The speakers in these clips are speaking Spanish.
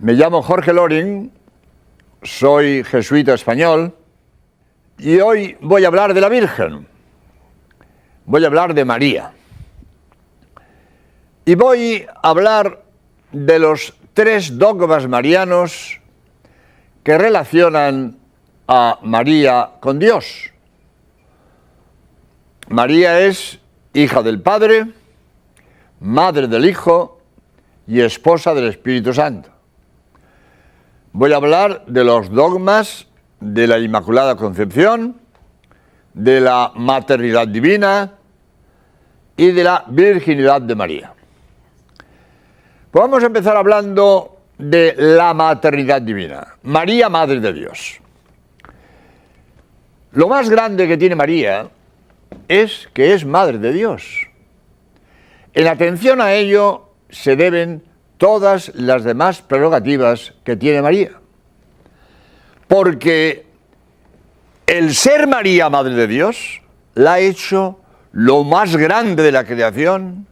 Me llamo Jorge Loring, soy jesuita español y hoy voy a hablar de la Virgen, voy a hablar de María. Y voy a hablar de los 3 dogmas marianos que relacionan a María con Dios. María es hija del Padre, madre del Hijo y esposa del Espíritu Santo. Voy a hablar de los dogmas de la Inmaculada Concepción, de la maternidad divina y de la virginidad de María. Pues vamos a empezar hablando de la maternidad divina. María, Madre de Dios. Lo más grande que tiene María es que es Madre de Dios. En atención a ello se deben todas las demás prerrogativas que tiene María. Porque el ser María, Madre de Dios, la ha hecho lo más grande de la creación,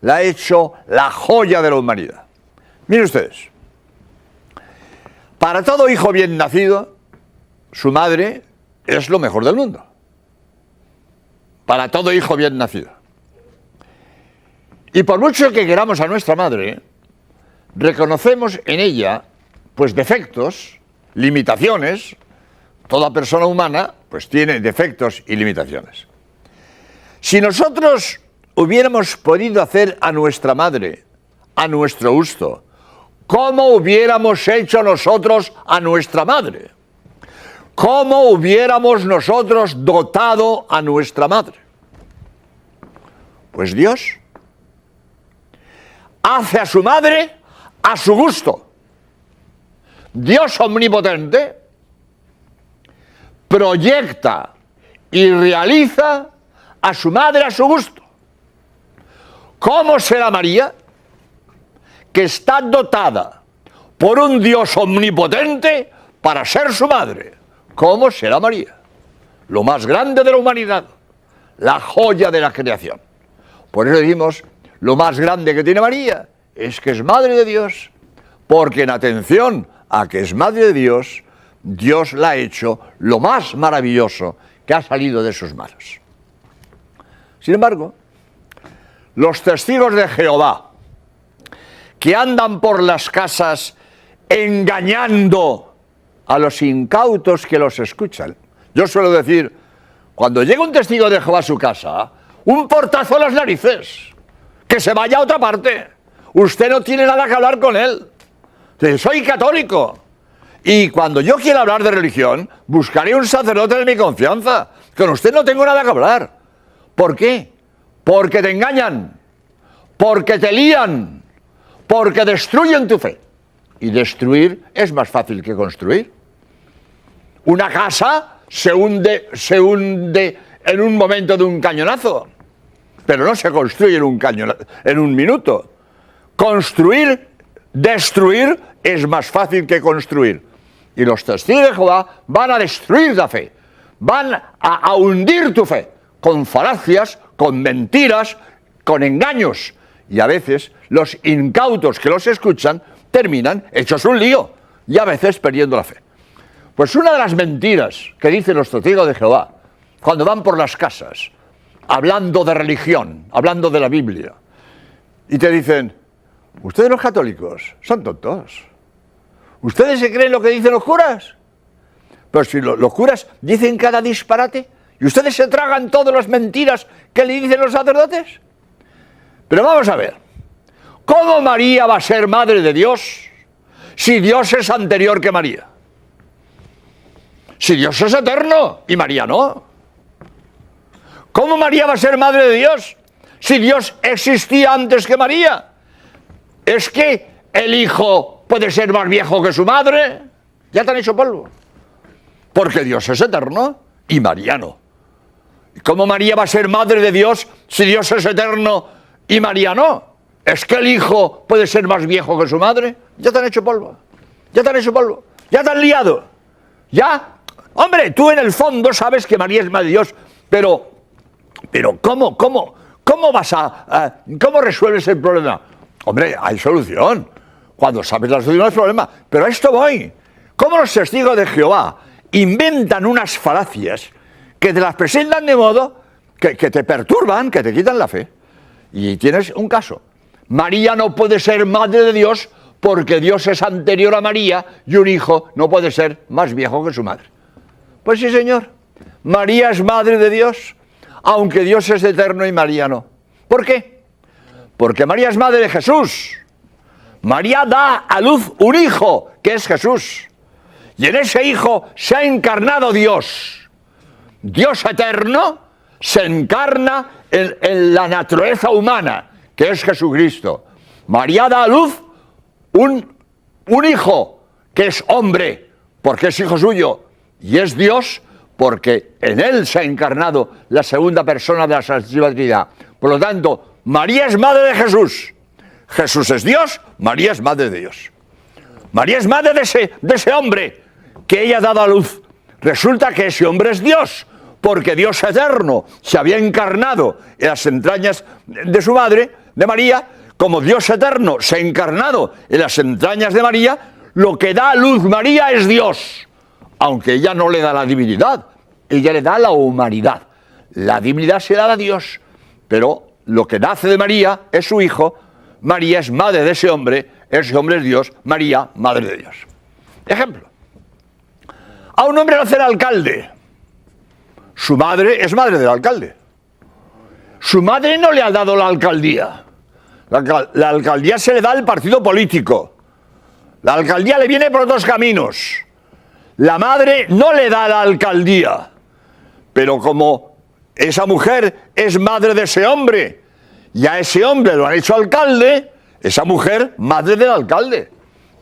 la ha hecho la joya de la humanidad. Miren ustedes, para todo hijo bien nacido, su madre es lo mejor del mundo. Para todo hijo bien nacido. Y por mucho que queramos a nuestra madre, reconocemos en ella, pues, defectos, limitaciones. Toda persona humana, pues, tiene defectos y limitaciones. Si nosotros hubiéramos podido hacer a nuestra madre, a nuestro gusto, ¿cómo hubiéramos hecho nosotros a nuestra madre? ¿Cómo hubiéramos nosotros dotado a nuestra madre? Pues Dios hace a su madre a su gusto. Dios omnipotente proyecta y realiza a su madre a su gusto. ¿Cómo será María? Que está dotada por un Dios omnipotente para ser su madre. ¿Cómo será María? Lo más grande de la humanidad, la joya de la creación. Por eso decimos, lo más grande que tiene María es que es Madre de Dios, porque en atención a que es Madre de Dios, Dios la ha hecho lo más maravilloso que ha salido de sus manos. Sin embargo, los testigos de Jehová, que andan por las casas engañando a los incautos que los escuchan. Yo suelo decir, cuando llega un testigo de Jehová a su casa, un portazo a las narices, que se vaya a otra parte. Usted no tiene nada que hablar con él. Soy católico. Y cuando yo quiera hablar de religión, buscaré un sacerdote de mi confianza. Con usted no tengo nada que hablar. ¿Por qué? Porque te engañan, porque te lían, porque destruyen tu fe. Y destruir es más fácil que construir. Una casa se hunde en un momento de un cañonazo, pero no se construye en un minuto. Construir, destruir es más fácil que construir. Y los testigos de Jehová van a destruir la fe, van a hundir tu fe, con falacias, con mentiras, con engaños. Y a veces los incautos que los escuchan terminan hechos un lío y a veces perdiendo la fe. Pues una de las mentiras que dicen los testigos de Jehová cuando van por las casas hablando de religión, hablando de la Biblia, y te dicen, ustedes los católicos son tontos, ustedes se creen lo que dicen los curas, pero si los curas dicen cada disparate y ustedes se tragan todas las mentiras que le dicen los sacerdotes. Pero vamos a ver, ¿cómo María va a ser Madre de Dios si Dios es anterior que María? Si Dios es eterno y María no. ¿Cómo María va a ser Madre de Dios si Dios existía antes que María? ¿Es que el Hijo puede ser más viejo que su madre? Ya te han hecho polvo. Porque Dios es eterno y María no. ¿Cómo María va a ser Madre de Dios si Dios es eterno y María no? ¿Es que el Hijo puede ser más viejo que su madre? Ya te han hecho polvo. Ya te han hecho polvo. Ya te han liado. Ya. Hombre, tú en el fondo sabes que María es Madre de Dios, pero ¿cómo vas ¿cómo resuelves el problema? Hombre, hay solución. Cuando sabes la solución no es problema. Pero a esto voy. ¿Cómo los testigos de Jehová inventan unas falacias que te las presentan de modo que te perturban, que te quitan la fe? Y tienes un caso. María no puede ser madre de Dios porque Dios es anterior a María y un hijo no puede ser más viejo que su madre. Pues sí, señor. María es madre de Dios, aunque Dios es eterno y María no. ¿Por qué? Porque María es madre de Jesús. María da a luz un hijo, que es Jesús. Y en ese hijo se ha encarnado Dios. Dios eterno se encarna en la naturaleza humana, que es Jesucristo. María da a luz un hijo, que es hombre, porque es hijo suyo. Y es Dios, porque en él se ha encarnado la segunda persona de la Santísima Trinidad. Por lo tanto, María es madre de Jesús. Jesús es Dios, María es madre de Dios. María es madre de ese hombre que ella ha dado a luz. Resulta que ese hombre es Dios, porque Dios eterno se había encarnado en las entrañas de su madre, de María. Como Dios eterno se ha encarnado en las entrañas de María, lo que da a luz María es Dios. Aunque ella no le da la divinidad, ella le da la humanidad. La divinidad se la da a Dios, pero lo que nace de María es su hijo. María es madre de ese hombre es Dios, María, madre de Dios. Ejemplo. A un hombre lo hace el alcalde. Su madre es madre del alcalde. Su madre no le ha dado la alcaldía. La alcaldía se le da al partido político. La alcaldía le viene por otros caminos. La madre no le da la alcaldía. Pero como esa mujer es madre de ese hombre, y a ese hombre lo han hecho alcalde, esa mujer, madre del alcalde.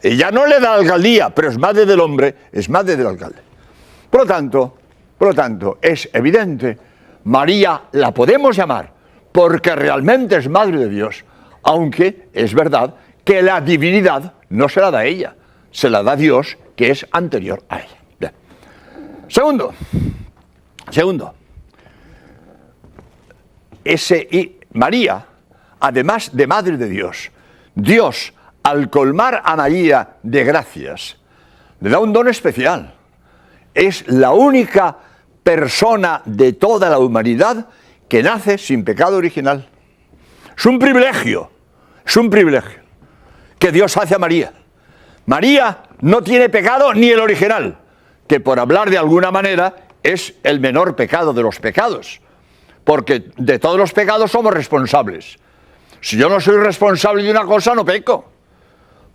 Ella no le da la alcaldía, pero es madre del hombre, es madre del alcalde. Por lo tanto, es evidente, María la podemos llamar porque realmente es madre de Dios, aunque es verdad que la divinidad no se la da a ella, se la da Dios, que es anterior a ella. Bien. Segundo, María, además de madre de Dios, Dios, al colmar a María de gracias, le da un don especial. Es la única persona de toda la humanidad que nace sin pecado original. Es un privilegio que Dios hace a María. María no tiene pecado ni el original, que por hablar de alguna manera es el menor pecado de los pecados, porque de todos los pecados somos responsables. Si yo no soy responsable de una cosa, no peco.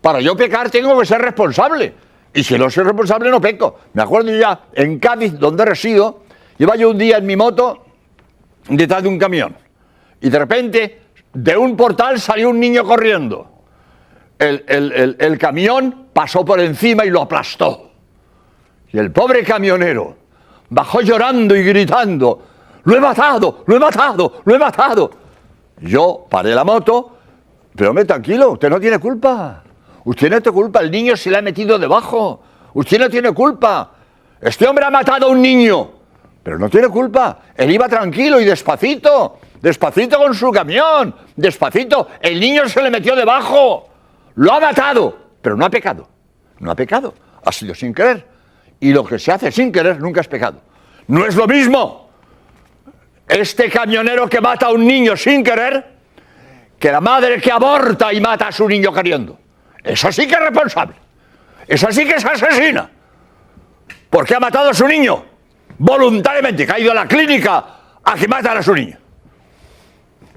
Para yo pecar tengo que ser responsable, y si no soy responsable no peco. Me acuerdo ya en Cádiz, donde resido, iba yo un día en mi moto detrás de un camión, y de repente de un portal salió un niño corriendo. El camión pasó por encima y lo aplastó. Y el pobre camionero bajó llorando y gritando: ¡lo he matado! ¡Lo he matado! ¡Lo he matado! Yo paré la moto, pero hombre, tranquilo, usted no tiene culpa. Usted no tiene culpa, el niño se le ha metido debajo. Usted no tiene culpa. Este hombre ha matado a un niño, pero no tiene culpa. Él iba tranquilo y despacito con su camión, despacito. El niño se le metió debajo. Lo ha matado, pero no ha pecado. No ha pecado, ha sido sin querer. Y lo que se hace sin querer nunca es pecado. No es lo mismo este camionero que mata a un niño sin querer que la madre que aborta y mata a su niño queriendo. Eso sí que es responsable. Eso sí que es asesina. Porque ha matado a su niño voluntariamente, que ha ido a la clínica a que matan a su niño.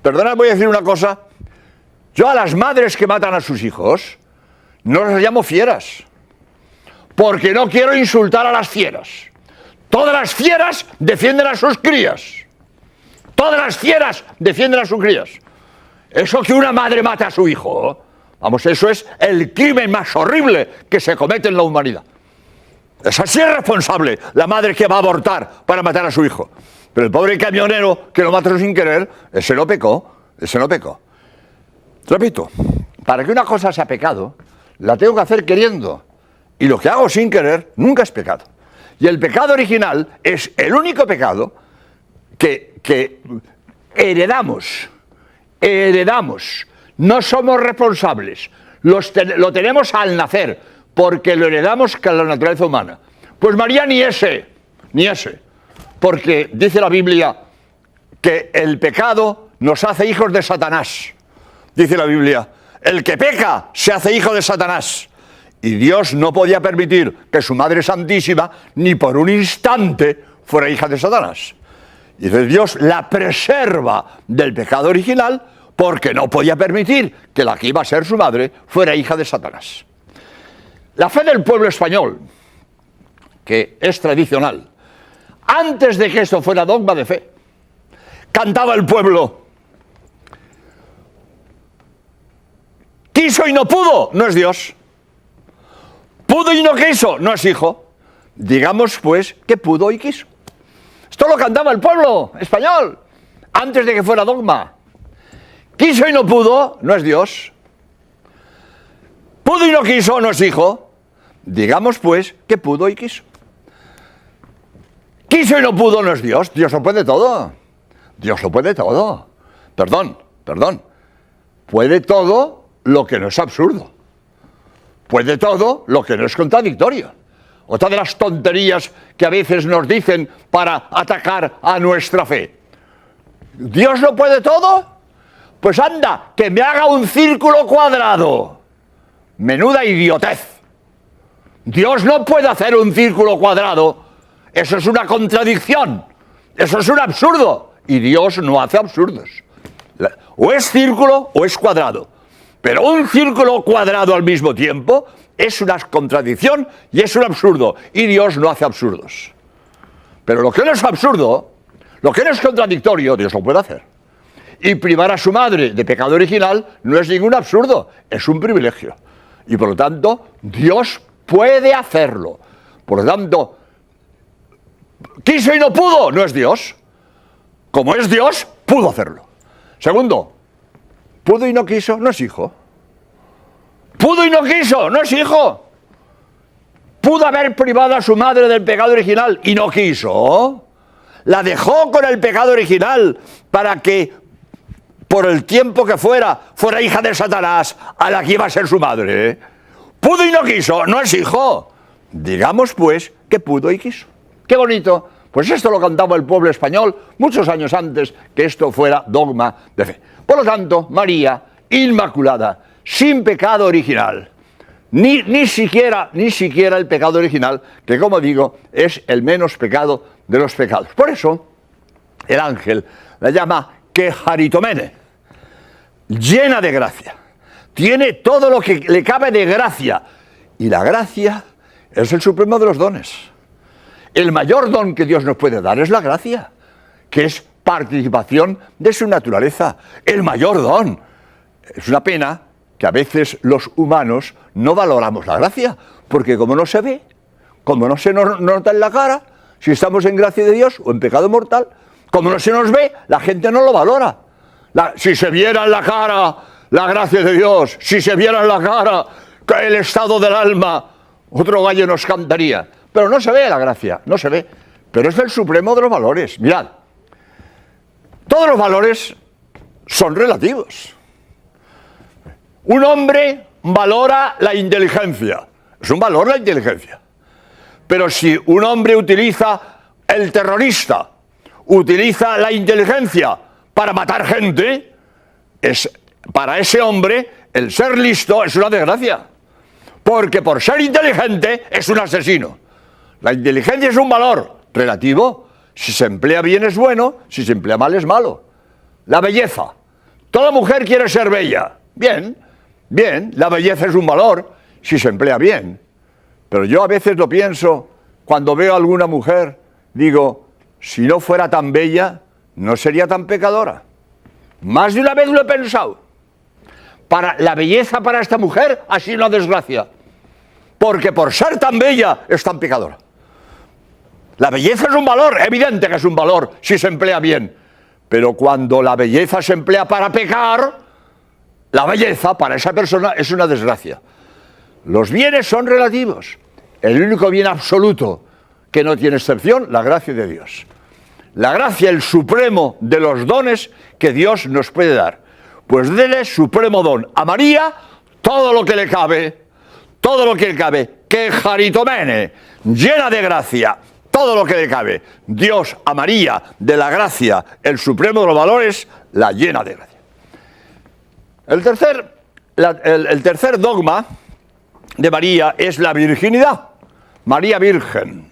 Perdonad, voy a decir una cosa. Yo a las madres que matan a sus hijos no las llamo fieras, porque no quiero insultar a las fieras. Todas las fieras defienden a sus crías. Todas las fieras defienden a sus crías. Eso que una madre mate a su hijo, vamos, eso es el crimen más horrible que se comete en la humanidad. Esa sí es responsable, la madre que va a abortar para matar a su hijo. Pero el pobre camionero que lo mató sin querer, ese no pecó. Repito, para que una cosa sea pecado, la tengo que hacer queriendo. Y lo que hago sin querer nunca es pecado. Y el pecado original es el único pecado que heredamos. No somos responsables. lo tenemos al nacer, porque lo heredamos con la naturaleza humana. Pues María ni ese, porque dice la Biblia que el pecado nos hace hijos de Satanás. Dice la Biblia, el que peca se hace hijo de Satanás. Y Dios no podía permitir que su Madre Santísima ni por un instante fuera hija de Satanás. Y entonces Dios la preserva del pecado original porque no podía permitir que la que iba a ser su madre fuera hija de Satanás. La fe del pueblo español, que es tradicional, antes de que esto fuera dogma de fe, cantaba el pueblo: quiso y no pudo, no es Dios. Pudo y no quiso, no es hijo. Digamos pues que pudo y quiso. Esto lo cantaba el pueblo español antes de que fuera dogma. Quiso y no pudo, no es Dios. Pudo y no quiso, no es hijo. Digamos pues que pudo y quiso. Quiso y no pudo, no es Dios. Dios lo puede todo. Dios lo puede todo. Perdón. Puede todo lo que no es absurdo. Puede todo lo que no es contradictorio. Otra de las tonterías que a veces nos dicen para atacar a nuestra fe. ¿Dios lo puede todo? Pues anda, que me haga un círculo cuadrado. Menuda idiotez. Dios no puede hacer un círculo cuadrado. Eso es una contradicción. Eso es un absurdo. Y Dios no hace absurdos. O es círculo o es cuadrado. Pero un círculo cuadrado al mismo tiempo es una contradicción y es un absurdo. Y Dios no hace absurdos. Pero lo que no es absurdo, lo que no es contradictorio, Dios lo puede hacer. Y privar a su madre de pecado original no es ningún absurdo, es un privilegio. Y por lo tanto, Dios puede hacerlo. Por lo tanto, quiso y no pudo, no es Dios. Como es Dios, pudo hacerlo. Segundo, pudo y no quiso, no es hijo. Pudo y no quiso, no es hijo. Pudo haber privado a su madre del pecado original y no quiso. La dejó con el pecado original para que, por el tiempo que fuera hija de Satanás, a la que iba a ser su madre. Pudo y no quiso, no es hijo. Digamos pues que pudo y quiso. Qué bonito. Pues esto lo cantaba el pueblo español muchos años antes que esto fuera dogma de fe. Por lo tanto, María, inmaculada, sin pecado original, ni siquiera el pecado original, que como digo, es el menos pecado de los pecados. Por eso, el ángel la llama Quejaritomene, llena de gracia. Tiene todo lo que le cabe de gracia. Y la gracia es el supremo de los dones. El mayor don que Dios nos puede dar es la gracia, que es participación de su naturaleza. El mayor don. Es una pena que a veces los humanos no valoramos la gracia, porque como no se ve, como no se nos nota en la cara, si estamos en gracia de Dios o en pecado mortal, como no se nos ve, la gente no lo valora. Si se viera en la cara la gracia de Dios, si se viera en la cara el estado del alma, otro gallo nos cantaría. Pero no se ve la gracia, no se ve. Pero es el supremo de los valores. Mirad, todos los valores son relativos. Un hombre valora la inteligencia. Es un valor la inteligencia. Pero si un hombre utiliza, el terrorista, utiliza la inteligencia para matar gente, para ese hombre el ser listo es una desgracia. Porque por ser inteligente es un asesino. La inteligencia es un valor relativo. Si se emplea bien es bueno, si se emplea mal es malo. La belleza. Toda mujer quiere ser bella. Bien, la belleza es un valor si se emplea bien. Pero yo a veces lo pienso, cuando veo a alguna mujer, digo, si no fuera tan bella, no sería tan pecadora. Más de una vez lo he pensado. La belleza para esta mujer ha sido una desgracia. Porque por ser tan bella es tan pecadora. La belleza es un valor, evidente que es un valor si se emplea bien. Pero cuando la belleza se emplea para pecar, la belleza para esa persona es una desgracia. Los bienes son relativos. El único bien absoluto que no tiene excepción, la gracia de Dios. La gracia, el supremo de los dones que Dios nos puede dar. Pues dele supremo don a María todo lo que le cabe, que Jaritomene, llena de gracia, todo lo que le cabe. Dios a María de la gracia, el supremo de los valores, la llena de gracia. El tercer dogma de María es la virginidad. María Virgen.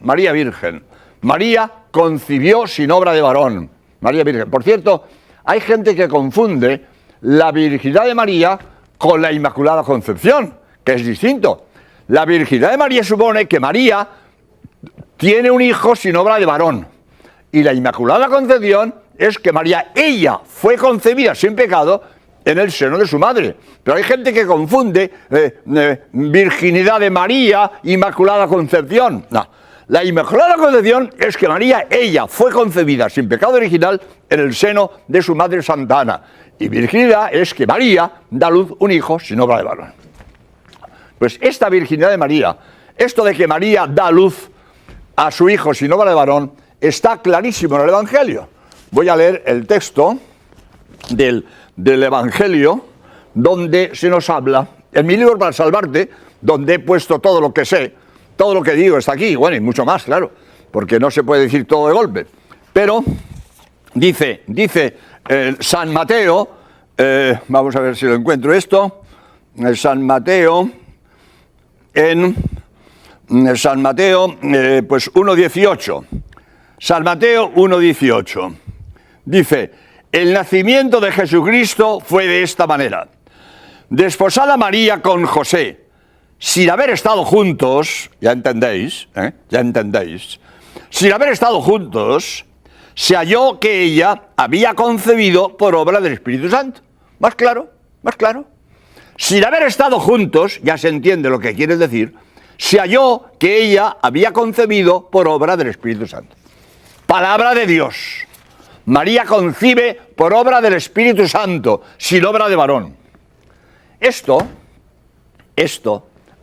María concibió sin obra de varón. María Virgen. Por cierto, hay gente que confunde la virginidad de María con la Inmaculada Concepción, que es distinto. La virginidad de María supone que María tiene un hijo sin obra de varón. Y la Inmaculada Concepción es que María, ella fue concebida sin pecado en el seno de su madre. Pero hay gente que confunde virginidad de María, Inmaculada Concepción. No, la Inmaculada Concepción es que María, ella fue concebida sin pecado original en el seno de su madre Santa Ana. Y virginidad es que María da a luz un hijo sin obra de varón. Pues esta virginidad de María, esto de que María da a luz a su hijo sin obra de varón, está clarísimo en el Evangelio. Voy a leer el texto del Evangelio, donde se nos habla, en mi libro Para Salvarte, donde he puesto todo lo que sé, todo lo que digo está aquí, bueno, y mucho más, claro, porque no se puede decir todo de golpe. Pero dice San Mateo, vamos a ver si lo encuentro esto, San Mateo, pues 1.18, San Mateo 1.18, dice: el nacimiento de Jesucristo fue de esta manera. Desposada María con José, sin haber estado juntos, ya entendéis, sin haber estado juntos, se halló que ella había concebido por obra del Espíritu Santo. ¿Más claro? Sin haber estado juntos, ya se entiende lo que quiere decir, se halló que ella había concebido por obra del Espíritu Santo. Palabra de Dios. María concibe por obra del Espíritu Santo, sin obra de varón. Esto,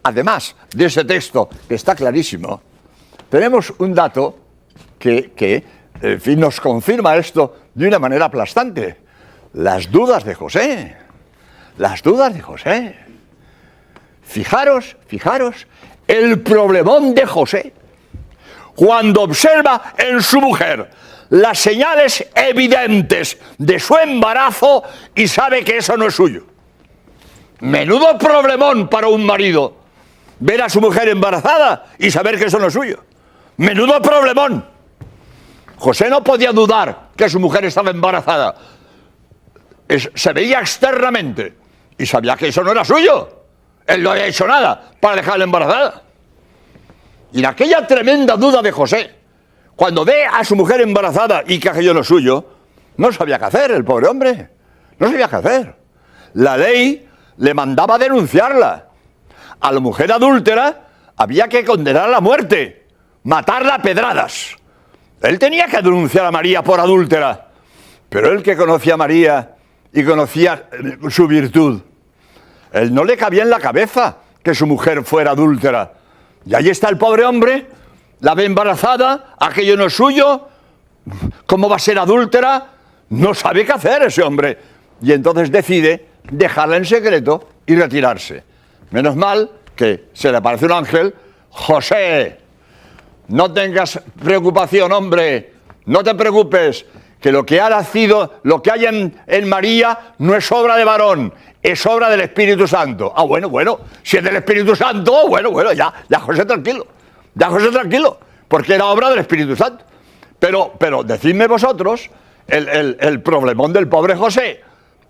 además de ese texto que está clarísimo, tenemos un dato que en fin, nos confirma esto de una manera aplastante. Las dudas de José. Fijaros, el problemón de José, cuando observa en su mujer las señales evidentes de su embarazo y sabe que eso no es suyo. Menudo problemón para un marido ver a su mujer embarazada y saber que eso no es suyo. Menudo problemón. José no podía dudar que su mujer estaba embarazada. Se veía externamente y sabía que eso no era suyo. Él no había hecho nada para dejarla embarazada. Y en aquella tremenda duda de José, cuando ve a su mujer embarazada y que aquello no es suyo, no sabía qué hacer, el pobre hombre. No sabía qué hacer. La ley le mandaba denunciarla. A la mujer adúltera había que condenarla a muerte, matarla a pedradas. Él tenía que denunciar a María por adúltera. Pero él, que conocía a María y conocía su virtud, él no le cabía en la cabeza que su mujer fuera adúltera. Y ahí está el pobre hombre, la ve embarazada, aquello no es suyo, ¿cómo va a ser adúltera? No sabe qué hacer ese hombre. Y entonces decide dejarla en secreto y retirarse. Menos mal que se le aparece un ángel: José, no tengas preocupación, hombre, no te preocupes, que lo que ha nacido, lo que hay en María no es obra de varón, es obra del Espíritu Santo. Ah, bueno, si es del Espíritu Santo, bueno, ya José tranquilo, porque era obra del Espíritu Santo. Pero decidme vosotros el problemón del pobre José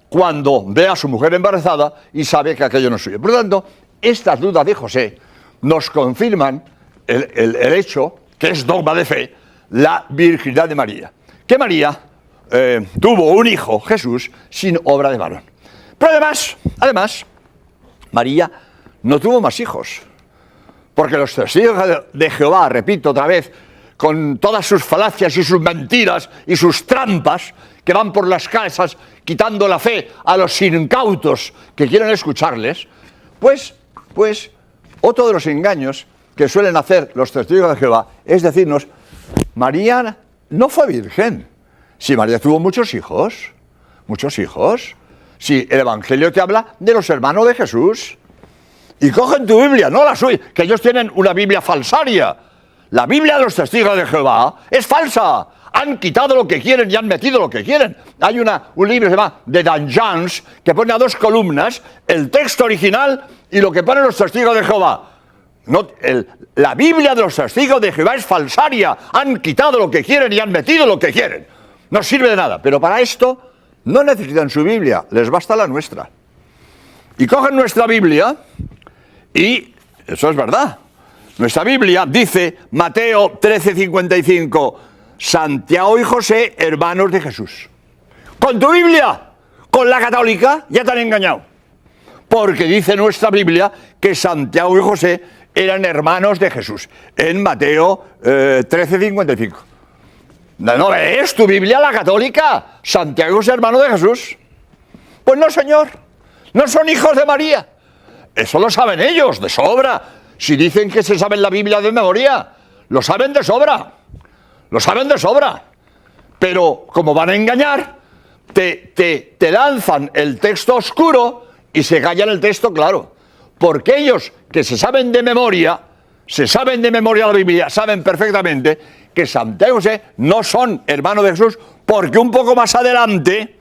cuando ve a su mujer embarazada y sabe que aquello no es suyo. Por lo tanto, estas dudas de José nos confirman el hecho, que es dogma de fe, la virginidad de María. Que María tuvo un hijo, Jesús, sin obra de varón. Pero además, María no tuvo más hijos. Porque los testigos de Jehová, repito otra vez, con todas sus falacias y sus mentiras y sus trampas, que van por las casas quitando la fe a los incautos que quieren escucharles, pues otro de los engaños que suelen hacer los testigos de Jehová es decirnos: María no fue virgen. Si María tuvo muchos hijos. Si el Evangelio te habla de los hermanos de Jesús, y cogen tu Biblia, no la suya, que ellos tienen una Biblia falsaria. La Biblia de los testigos de Jehová es falsa. Han quitado lo que quieren y han metido lo que quieren. Hay un libro que se llama The Dungeons, que pone a 2 columnas el texto original y lo que ponen los testigos de Jehová. La Biblia de los testigos de Jehová es falsaria. Han quitado lo que quieren y han metido lo que quieren. No sirve de nada. Pero para esto no necesitan su Biblia, les basta la nuestra. Y cogen nuestra Biblia y eso es verdad. Nuestra Biblia dice, Mateo 13:55, Santiago y José, hermanos de Jesús. Con tu Biblia, con la católica, ya te han engañado. Porque dice nuestra Biblia que Santiago y José eran hermanos de Jesús. En Mateo 13:55. ¿No ves tu Biblia, la católica? Santiago y José, hermano de Jesús. Pues no, señor. No son hijos de María. Eso lo saben ellos, de sobra. Si dicen que se saben la Biblia de memoria, lo saben de sobra. Lo saben de sobra. Pero como van a engañar, te lanzan el texto oscuro y se callan el texto claro. Porque ellos que se saben de memoria la Biblia, saben perfectamente que Santiago y José no son hermanos de Jesús, porque un poco más adelante,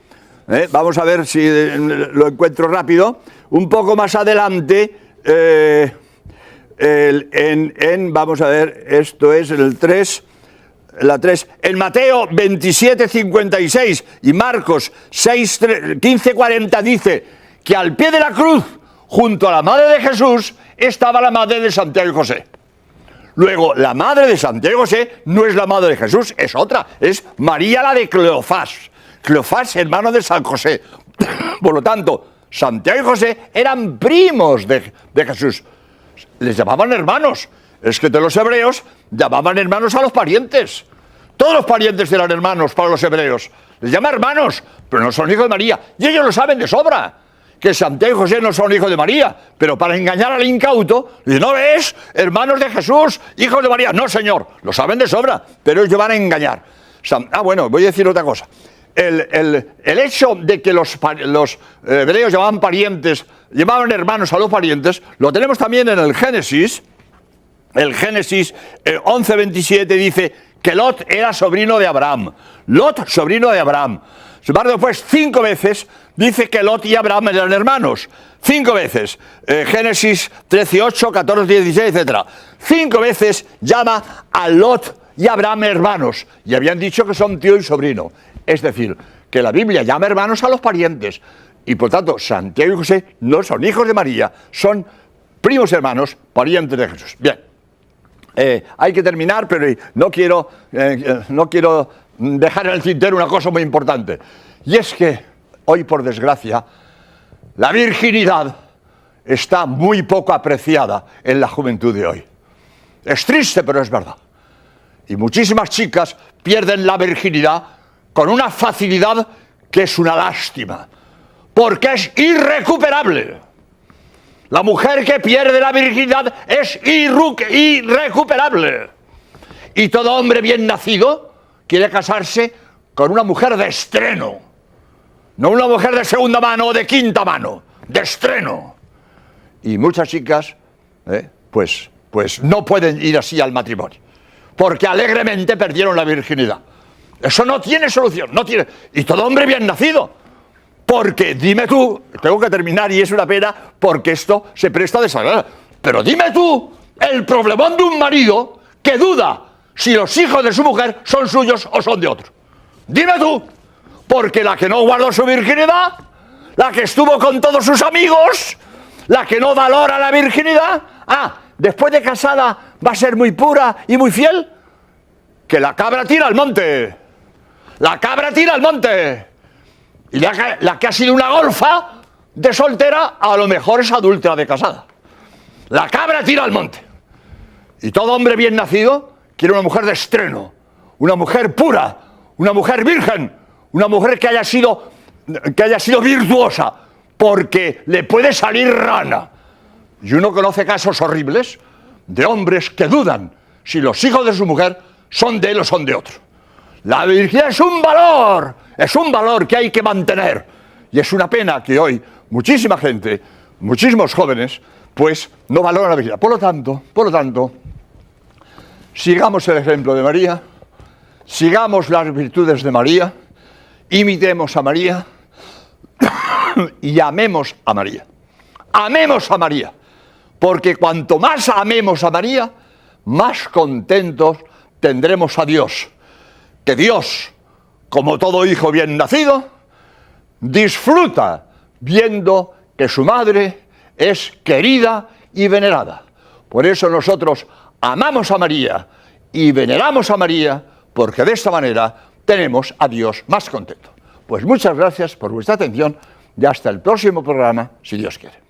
vamos a ver si lo encuentro rápido, un poco más adelante, vamos a ver, esto es el 3, la 3, en Mateo 27:56 y Marcos 15:40 dice que al pie de la cruz, junto a la madre de Jesús, estaba la madre de Santiago y José. Luego, la madre de Santiago y José no es la madre de Jesús, es otra, es María la de Cleofás. Cleofás, hermano de San José. Por lo tanto, Santiago y José eran primos de Jesús. Les llamaban hermanos. Es que de los hebreos llamaban hermanos a los parientes. Todos los parientes eran hermanos para los hebreos. Les llaman hermanos, pero no son hijos de María. Y ellos lo saben de sobra, que Santiago y José no son hijos de María. Pero para engañar al incauto, dicen, ¿no ves? Hermanos de Jesús, hijos de María. No, señor, lo saben de sobra, pero ellos van a engañar. Bueno, voy a decir otra cosa. El hecho de que los hebreos llamaban parientes, llamaban hermanos a los parientes, lo tenemos también en el Génesis. El Génesis 11:27 dice que Lot era sobrino de Abraham. Lot, sobrino de Abraham. Sin embargo, después 5 veces dice que Lot y Abraham eran hermanos. 5 veces. Génesis 13:8, 14, 16, etc. 5 veces llama a Lot y Abraham hermanos. Y habían dicho que son tío y sobrino. Es decir, que la Biblia llama hermanos a los parientes. Y por tanto, Santiago y José no son hijos de María, son primos hermanos, parientes de Jesús. Bien. Hay que terminar, pero no quiero dejar en el tintero una cosa muy importante. Y es que hoy, por desgracia, la virginidad está muy poco apreciada en la juventud de hoy. Es triste, pero es verdad. Y muchísimas chicas pierden la virginidad con una facilidad que es una lástima, porque es irrecuperable. La mujer que pierde la virginidad es irrecuperable. Y todo hombre bien nacido quiere casarse con una mujer de estreno. No una mujer de segunda mano o de quinta mano, de estreno. Y muchas chicas, pues no pueden ir así al matrimonio, porque alegremente perdieron la virginidad. Eso no tiene solución, no tiene. Y todo hombre bien nacido. Porque dime tú, tengo que terminar y es una pena porque esto se presta a desagradar. Pero dime tú, el problemón de un marido que duda si los hijos de su mujer son suyos o son de otro. Dime tú, porque la que no guardó su virginidad, la que estuvo con todos sus amigos, la que no valora la virginidad, después de casada va a ser muy pura y muy fiel, que la cabra tira al monte. La cabra tira al monte. Y la que ha sido una golfa de soltera, a lo mejor es adúltera de casada. La cabra tira al monte. Y todo hombre bien nacido quiere una mujer de estreno, una mujer pura, una mujer virgen, una mujer que haya sido virtuosa, porque le puede salir rana. Y uno conoce casos horribles de hombres que dudan si los hijos de su mujer son de él o son de otro. La virginidad es un valor que hay que mantener. Y es una pena que hoy muchísima gente, muchísimos jóvenes, pues no valoran la vida. Por lo tanto, sigamos el ejemplo de María, sigamos las virtudes de María, imitemos a María y amemos a María. Amemos a María, porque cuanto más amemos a María, más contentos tendremos a Dios. Que Dios, como todo hijo bien nacido, disfruta viendo que su madre es querida y venerada. Por eso nosotros amamos a María y veneramos a María, porque de esta manera tenemos a Dios más contento. Pues muchas gracias por vuestra atención y hasta el próximo programa, si Dios quiere.